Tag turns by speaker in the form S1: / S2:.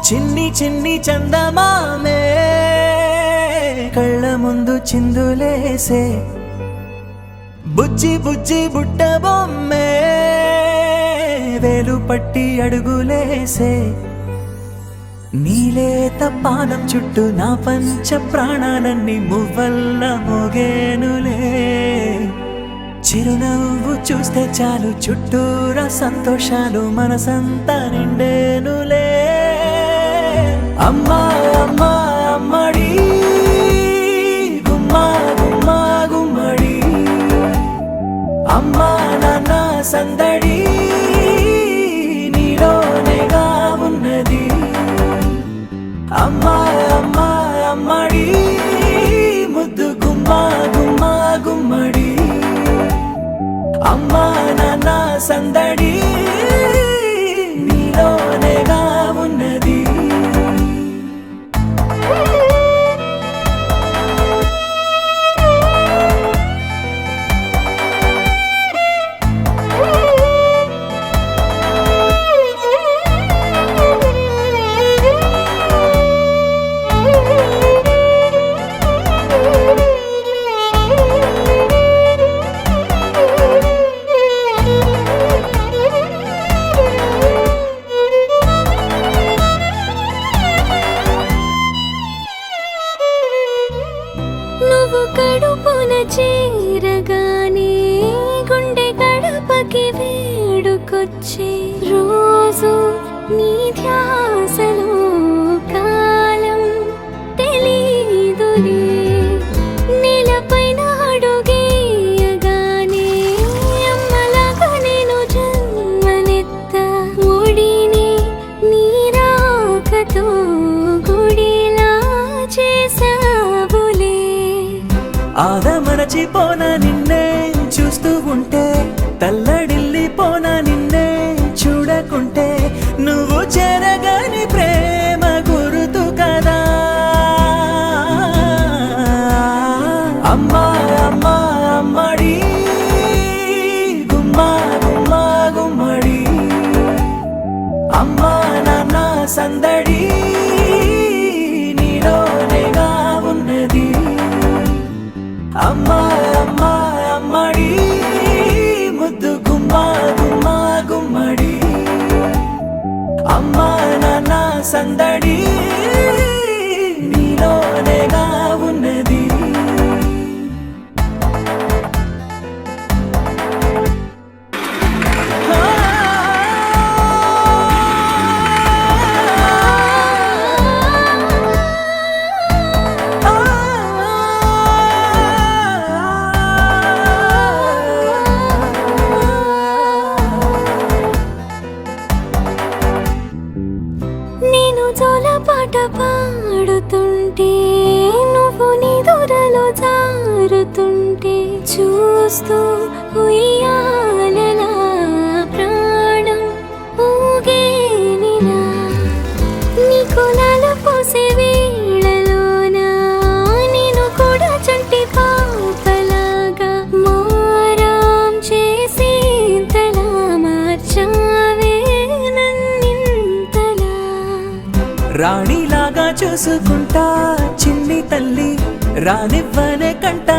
S1: చిన్ని చిన్ని చందమామే కళ్ళ ముందు చిందులేసే బుజ్జి బుజ్జి బుట్ట బొమ్మే వేలు పట్టి అడుగులేసే నీలేత పానం చుట్టూ నా పంచ ప్రాణాలన్నీ మువ్వల్ల మోగేనులే చిరునవ్వు చూస్తే చాలు చుట్టూరా సంతోషాలు మనసంతా నిండేనులే అమ్మా అమ్మా అమ్మడి గుమ్మా గుమ్మా గుమ్మడి అమ్మా నాన్న సందడి నీలోనేగా ఉన్నది అమ్మా అమ్మా అమ్మడి ముద్దు గుమ్మా గుమ్మా గుమ్మడి అమ్మా నాన్న సందడి నీలోనేగా ఉన్నది
S2: కడుపున చేరగానే గుండె గడపకి వేడుకొచ్చే రోజు నీ ధ్యాసలో కాలం తెలీదులే నేలపైన అడుగేయగానే అమ్మలాగా నేను జన్మనెత్త ఒడిని నీ రాకతో గుడిలా చేసావులే
S1: ఆదమరచిపోనా నిన్నే చూస్తూ ఉంటే తల్లడిల్లిపోనా నిన్నే చూడకుంటే నువ్వు చెరగని ప్రేమ గురుతు కదా అమ్మా అమ్మా అమ్మడి గుమ్మా గుమ్మా గుమ్మడి అమ్మా నాన్న సందడి నీలోనేగా ఉన్నది అమ్మా అమ్మా అమ్మడి ముద్దు గుమ్మా గుమ్మా గుమ్మడి అమ్మా నాన్న సందడి నీలోనేగా ఉన్నది
S2: పాట పాడుతుంటే నువ్వు నిదురలో జారుతుంటే చూస్తూ ఉయ్యాలలా ప్రాణం ఊగేనిలా నీకు నలపోసే వేళలోన నేను కూడా చంటి పాపలాగా మారాం చేసి తలా మార్చావే
S1: రాణిలాగా చూసుకుంటా చిన్ని తల్లి రానివ్వనే కంట